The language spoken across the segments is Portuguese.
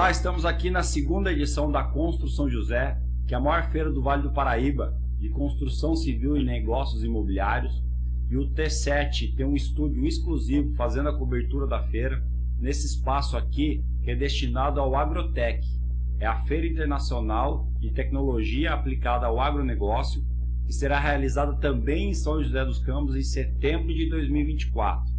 Olá, estamos aqui na segunda edição da Constru São José, que é a maior feira do Vale do Paraíba, de construção civil e negócios imobiliários. E o T7 tem um estúdio exclusivo fazendo a cobertura da feira, nesse espaço aqui que é destinado ao Agrotech. É a Feira Internacional de Tecnologia Aplicada ao Agronegócio, que será realizada também em São José dos Campos em setembro de 2024.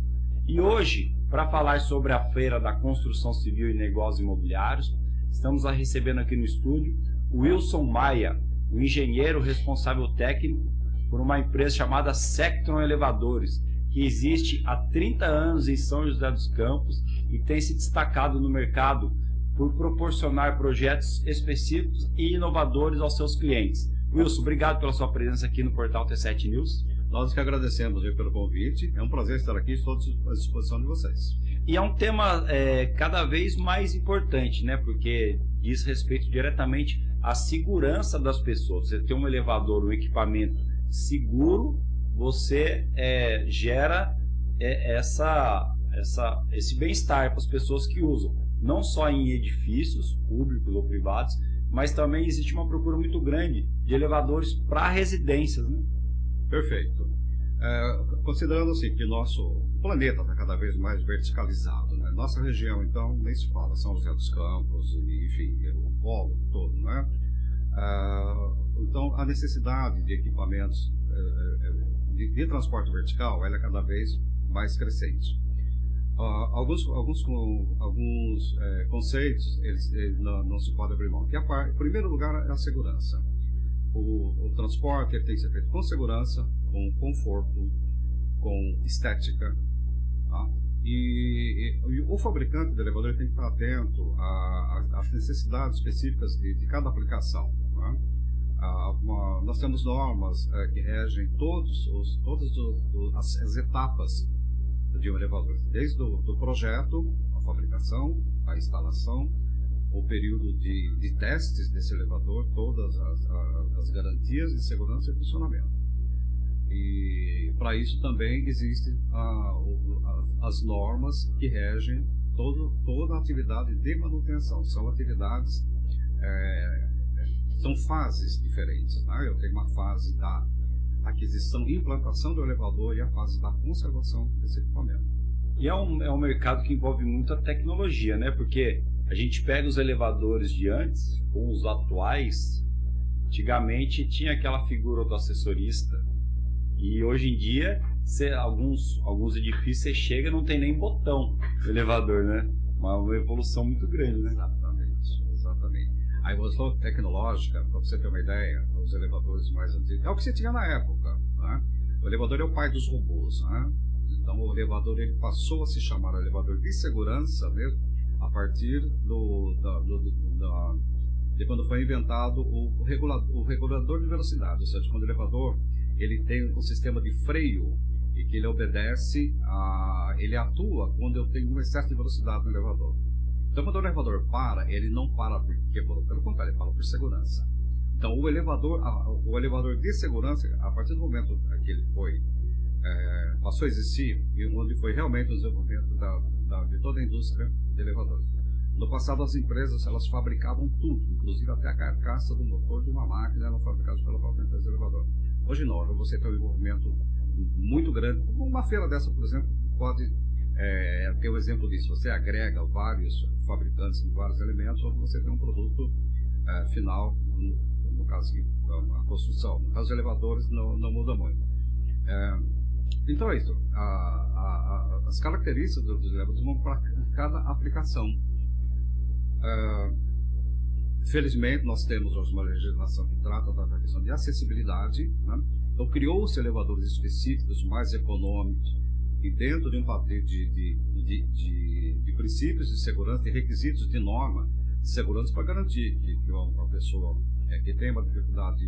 E hoje, para falar sobre a Feira da Construção Civil e Negócios Imobiliários, estamos recebendo aqui no estúdio o Wilson Maia, o engenheiro responsável técnico por uma empresa chamada Sectron Elevadores, que existe há 30 anos em São José dos Campos e tem se destacado no mercado por proporcionar projetos específicos e inovadores aos seus clientes. Wilson, obrigado pela sua presença aqui no portal T7 News. Nós que agradecemos pelo convite, é um prazer estar aqui, estou à disposição de vocês. E é um tema cada vez mais importante, né? Porque diz respeito diretamente à segurança das pessoas. Você tem um elevador, um equipamento seguro, você gera esse bem-estar para as pessoas que usam, não só em edifícios públicos ou privados, mas também existe uma procura muito grande de elevadores para residências, né? Perfeito. Considerando assim que nosso planeta está cada vez mais verticalizado, né? Nossa região, então, nem se fala, São José dos Campos, enfim, o polo todo, né? Então, a necessidade de equipamentos de transporte vertical, ela é cada vez mais crescente. Alguns conceitos eles não se podem abrir mão. Em primeiro lugar, é a segurança. O transporte ele tem que ser feito com segurança, com conforto, com estética. Tá? E o fabricante do elevador tem que estar atento às necessidades específicas de cada aplicação. Tá? Nós temos normas que regem todas as etapas de um elevador, desde o projeto, a fabricação, a instalação, o período de testes desse elevador, todas as garantias de segurança e funcionamento. E para isso também existem as normas que regem toda a atividade de manutenção. São atividades, são fases diferentes. Né? Eu tenho uma fase da aquisição e implantação do elevador e a fase da conservação desse equipamento. E é um mercado que envolve muita tecnologia, né? Porque a gente pega os elevadores de antes com os atuais. Antigamente tinha aquela figura do assessorista e hoje em dia alguns edifícios você chega e não tem nem botão no elevador, né? Uma evolução muito grande, né? Exatamente. A evolução tecnológica, para você ter uma ideia, os elevadores mais antigos, é o que você tinha na época. Né? O elevador é o pai dos robôs. Né? Então o elevador ele passou a se chamar elevador de segurança mesmo a partir de quando foi inventado o regulador de velocidade, ou seja, quando o elevador ele tem um sistema de freio e que ele obedece, ele atua quando eu tenho um excesso de velocidade no elevador. Então, quando o elevador para, ele não para porque quebrou, pelo contrário, ele para por segurança. Então, o elevador de segurança, a partir do momento que ele passou a existir, e onde foi realmente o desenvolvimento de toda a indústria de elevadores. No passado, as empresas elas fabricavam tudo, inclusive até a carcaça do motor de uma máquina eram fabricadas pela própria empresa de elevador. Hoje não, você tem um envolvimento muito grande. Uma feira dessa, por exemplo, pode ter um exemplo disso. Você agrega vários fabricantes de vários elementos, ou você tem um produto final, no caso a construção. No caso dos elevadores não muda muito. Então é isso. As características dos elevadores vão para cada aplicação. Felizmente nós temos hoje uma legislação que trata da questão de acessibilidade, né? Então criou-se elevadores específicos, mais econômicos, e dentro de um padrão de princípios de segurança, de requisitos de norma de segurança para garantir que uma pessoa que tem uma dificuldade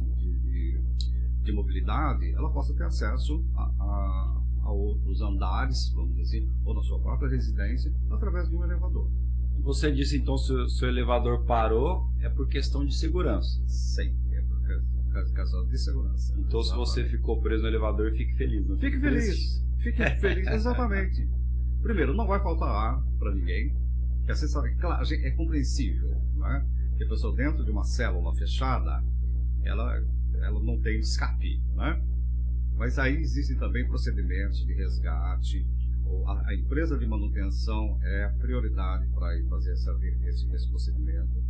de mobilidade, ela possa ter acesso a outros andares, vamos dizer, ou na sua própria residência, através de um elevador. Você disse então se o seu elevador parou é por questão de segurança. Sim, é por causa de segurança. Então se você ficou preso no elevador, fique feliz. Não fique feliz. Fique feliz, exatamente. Primeiro, não vai faltar ar para ninguém. Claro, é compreensível. né? Porque a pessoa dentro de uma célula fechada, ela não tem escape, né? Mas aí existem também procedimentos de resgate. A empresa de manutenção é a prioridade para ir fazer esse procedimento.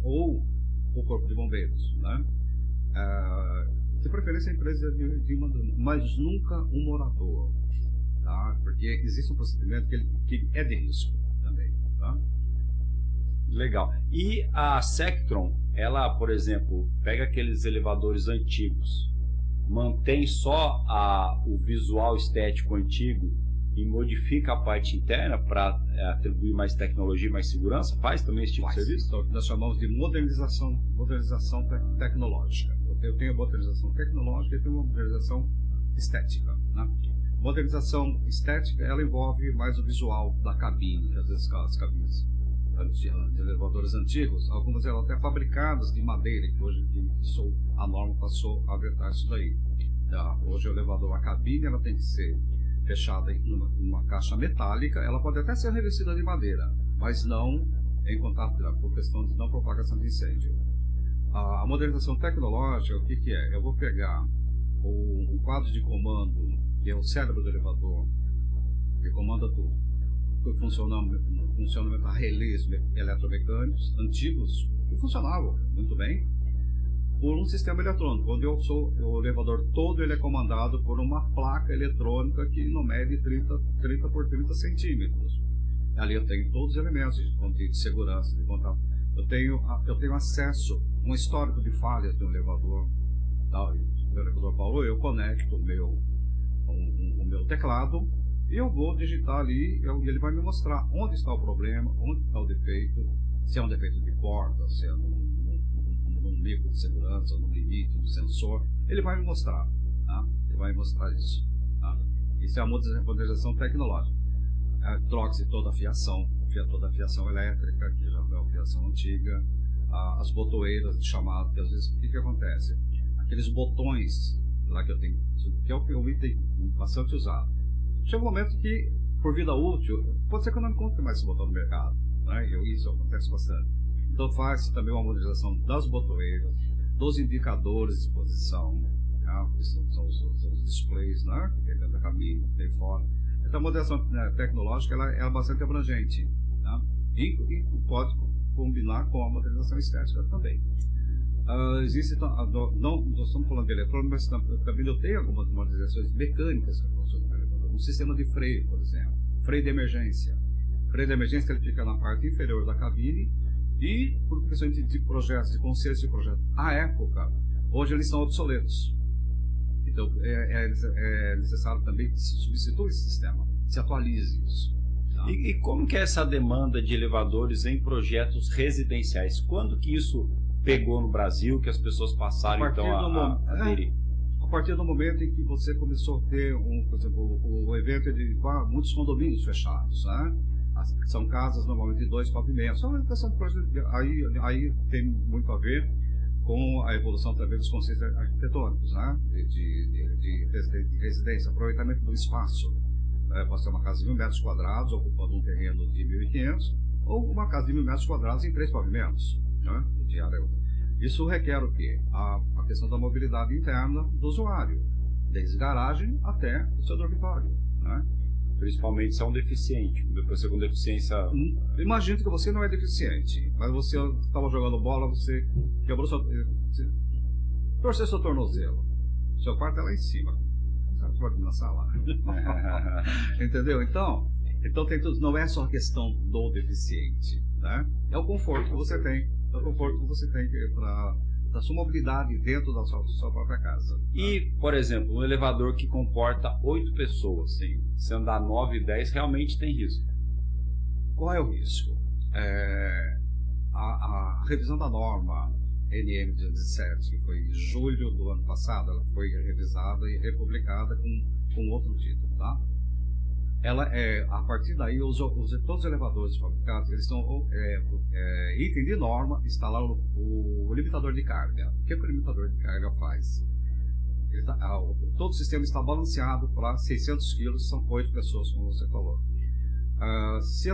Ou o corpo de bombeiros, né? De preferência a empresa de manutenção, mas nunca um morador, tá? Porque existe um procedimento que é de risco também, tá? Legal. E a Sectron, ela, por exemplo, pega aqueles elevadores antigos, mantém só o visual estético antigo e modifica a parte interna para atribuir mais tecnologia e mais segurança? Faz também esse tipo de serviço? Então, nós chamamos de modernização tecnológica. Eu tenho a modernização tecnológica e tenho uma modernização estética, né? Modernização estética, ela envolve mais o visual da cabine, que às vezes as cabines de elevadores antigos, algumas eram até fabricadas de madeira, que hoje a norma passou a vetar isso daí. Hoje o elevador, a cabine, ela tem que ser fechada em uma caixa metálica, ela pode até ser revestida de madeira, mas não em contato por questão de não propagação de incêndio. A modernização tecnológica, o que é? Eu vou pegar um quadro de comando, que é o cérebro do elevador, que comanda tudo, o funcionamento a relés eletromecânicos antigos, que funcionavam muito bem, por um sistema eletrônico, onde o elevador todo ele é comandado por uma placa eletrônica que não mede 30 por 30 centímetros. Ali eu tenho todos os elementos de segurança, de contato. Eu tenho acesso a um histórico de falhas do elevador. O elevador parou, eu conecto o meu teclado e eu vou digitar ali e ele vai me mostrar onde está o problema, onde está o defeito, se é um defeito de porta, se é num micro de segurança, no limite do sensor, ele vai me mostrar, tá? Ele vai me mostrar isso, tá? Isso é a modernização tecnológica. Troca-se toda a fiação elétrica, que já é a fiação antiga, as botoeiras de chamado, que às vezes, o que acontece? Aqueles botões lá que eu tenho, que é o item bastante usado. Chega um momento que, por vida útil, pode ser que eu não encontre mais esse botão no mercado, né? Isso acontece bastante. Então faz também uma modernização das botoeiras, dos indicadores de posição, tá? Que são os displays, né? Que tem dentro da cabine, tem fora. Então a modernização tecnológica ela é bastante abrangente, tá? E pode combinar com a modernização estética também. Existe, não estamos falando de eletrônico, mas também eu tenho algumas modernizações mecânicas, um sistema de freio, por exemplo, freio de emergência. Freio de emergência ele fica na parte inferior da cabine e, por questão de projetos, de conselhos de projeto, à época, hoje eles são obsoletos. Então é necessário também que se substitua esse sistema, se atualize isso. Tá? E como que é essa demanda de elevadores em projetos residenciais? Quando que isso pegou no Brasil, que as pessoas passaram a aderir? A partir do momento em que você começou a ter, por exemplo, o evento de muitos condomínios fechados, né? São casas normalmente de 2 pavimentos. Aí tem muito a ver com a evolução também dos conceitos arquitetônicos, né? de residência, aproveitamento do espaço. Pode ser uma casa de 1.000 metros quadrados, ocupando um terreno de 1.500, ou uma casa de 1.000 metros quadrados em 3 pavimentos, né? De área. Isso requer o quê? A questão da mobilidade interna do usuário, desde garagem até o seu dormitório, né? Principalmente se é um deficiente, depois com deficiência... Imagina que você não é deficiente, mas você estava jogando bola, você quebrou torceu seu tornozelo, seu quarto é lá em cima, você pode ir na sala. Entendeu? Então tem tudo, não é só a questão do deficiente, né? É o conforto que você tem, para da sua mobilidade dentro da sua própria casa. E, por exemplo, um elevador que comporta 8 pessoas, sim, se andar 9 e 10, realmente tem risco. Qual é o risco? A revisão da norma NM 207, que foi em julho do ano passado, ela foi revisada e republicada com outro título, tá? A partir daí, todos os elevadores fabricados, eles estão item de norma, instalar o limitador de carga. O que o limitador de carga faz? Todo o sistema está balanceado para 600 kg, são 8 pessoas, como você falou. Se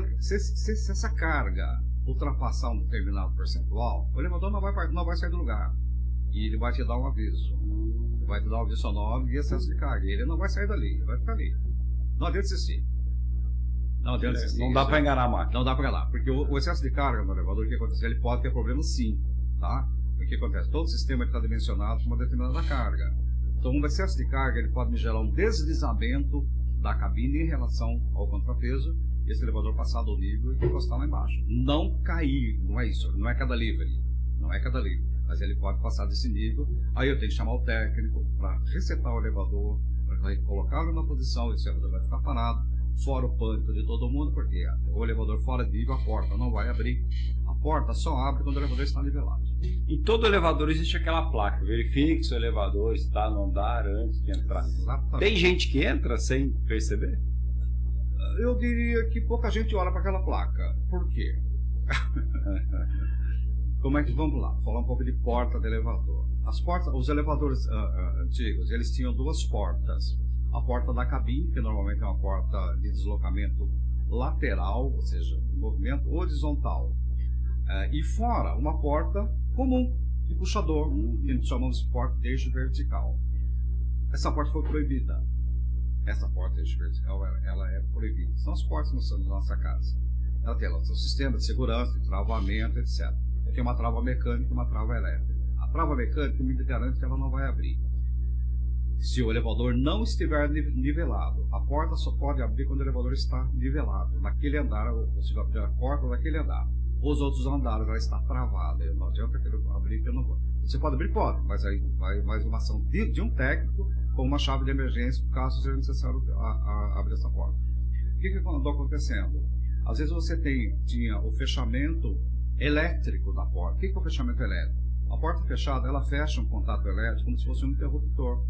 essa carga ultrapassar um determinado percentual, o elevador não vai sair do lugar. E ele vai te dar um aviso. Vai te dar um aviso sonoro de excesso de carga. Ele não vai sair dali, ele vai ficar ali. Não adianta insistir. Não dá para enganar a máquina. Não dá para enganar, porque o excesso de carga no elevador, o que acontece? Ele pode ter problema sim, tá? O que acontece? Todo sistema está dimensionado para uma determinada carga. Então, um excesso de carga ele pode me gerar um deslizamento da cabine em relação ao contrapeso, esse elevador passar do nível e encostar lá embaixo. Não cair, não é isso, não é queda livre, mas ele pode passar desse nível. Aí eu tenho que chamar o técnico para resetar o elevador, para colocá-lo na posição, esse elevador vai ficar parado, fora o pânico de todo mundo, porque o elevador fora de nível, a porta não vai abrir. A porta só abre quando o elevador está nivelado. Em todo elevador existe aquela placa, verifique se o elevador está no andar antes de entrar. Exatamente. Tem gente que entra sem perceber? Eu diria que pouca gente olha para aquela placa. Por quê? Como é que vamos lá? Falar um pouco de porta de elevador. Os elevadores antigos, eles tinham duas portas. A porta da cabine, que normalmente é uma porta de deslocamento lateral, ou seja, de movimento horizontal. E fora, uma porta comum, de puxador, que a gente chamamos de porta de eixo vertical. Essa porta foi proibida. Essa porta de eixo vertical, ela é proibida. São as portas que nós temos na nossa casa. Ela tem o seu sistema de segurança, de travamento, etc. Tem uma trava mecânica e uma trava elétrica. A trava mecânica me garante que ela não vai abrir. Se o elevador não estiver nivelado, a porta só pode abrir quando o elevador está nivelado. Naquele andar, você vai abrir a porta daquele andar. Os outros andares ela está travada. Não adianta que eu abrir, que eu não vou. Você pode abrir? Pode, mas aí vai mais uma ação de um técnico com uma chave de emergência, caso seja necessário abrir essa porta. O que andou acontecendo? Às vezes você tinha o fechamento elétrico da porta. O que é o fechamento elétrico? A porta fechada, ela fecha um contato elétrico como se fosse um interruptor.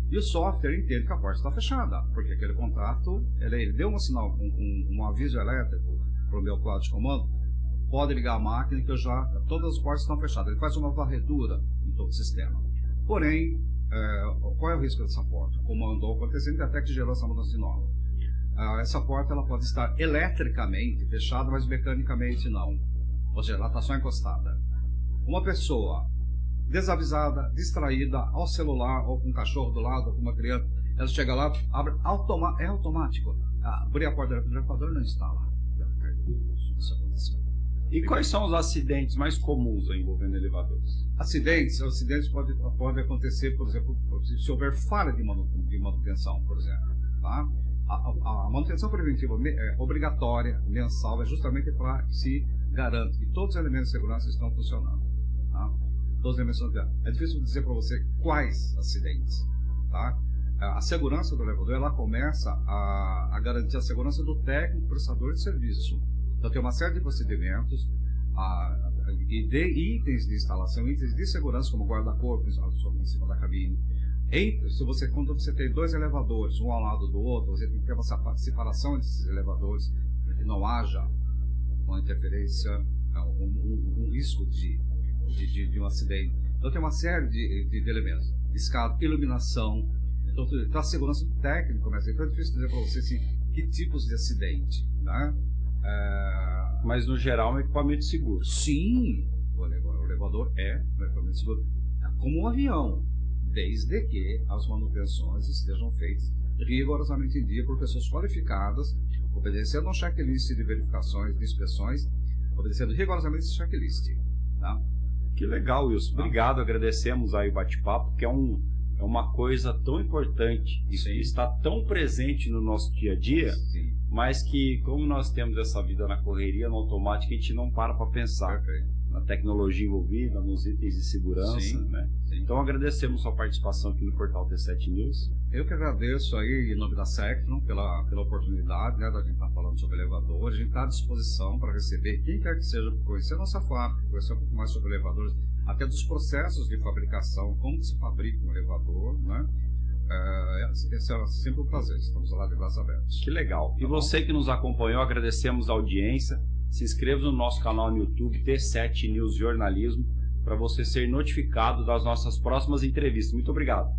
E o software entende que a porta está fechada, porque aquele contato, ele deu um sinal, um aviso elétrico para o meu quadro de comando, pode ligar a máquina que todas as portas estão fechadas. Ele faz uma varredura em todo o sistema. Porém, qual é o risco dessa porta? Como andou acontecendo até que gerou essa mudança de nome. Essa porta ela pode estar eletricamente fechada, mas mecanicamente não. Ou seja, ela está só encostada. Uma pessoa desavisada, distraída, ao celular, ou com um cachorro do lado, ou com uma criança, ela chega lá, abre, é automático. Abrir a porta do elevador não está lá. Isso aconteceu. E quais são os acidentes mais comuns envolvendo elevadores? Acidentes podem acontecer, por exemplo, se houver falha de manutenção, por exemplo. Tá? A manutenção preventiva obrigatória, mensal, é justamente para se garantir que todos os elementos de segurança estão funcionando. Tá? Todos os elementos é difícil dizer para você quais acidentes. Tá? A segurança do elevador ela começa a garantir a segurança do técnico prestador de serviço. Então tem uma série de procedimentos e de itens de instalação, itens de segurança como guarda-corpo em cima da cabine. Quando você tem dois elevadores, um ao lado do outro, você tem que ter uma separação entre esses elevadores para que não haja uma interferência, um risco de um acidente. Então tem uma série de elementos. Escada, iluminação. Então para a segurança do técnico, mas então é difícil dizer para você assim, que tipos de acidente, né? Mas no geral é um equipamento seguro. Sim, o elevador é um equipamento seguro. Como um avião, desde que as manutenções estejam feitas rigorosamente em dia por pessoas qualificadas, obedecendo a um checklist de verificações, de inspeções, obedecendo rigorosamente esse checklist. Tá? Que legal, Wilson. Obrigado, agradecemos aí o bate-papo, que é uma coisa tão importante e que está tão presente no nosso dia a dia. Sim. Mas que, como nós temos essa vida na correria, no automático, a gente não para pensar. Perfeito. Na tecnologia envolvida, nos itens de segurança. Sim, né? Sim. Então agradecemos sua participação aqui no Portal T7 News. Eu que agradeço aí, em nome da Sectron, pela oportunidade, né, da gente estar falando sobre elevadores. A gente está à disposição para receber quem quer que seja, para conhecer a nossa fábrica, conhecer um pouco mais sobre elevadores, até dos processos de fabricação, como se fabrica um elevador, né? Esse é sempre um prazer, estamos lá de braços abertos. Que legal. E você que nos acompanhou, agradecemos a audiência. Se inscreva no nosso canal no YouTube, T7 News Jornalismo, para você ser notificado das nossas próximas entrevistas. Muito obrigado.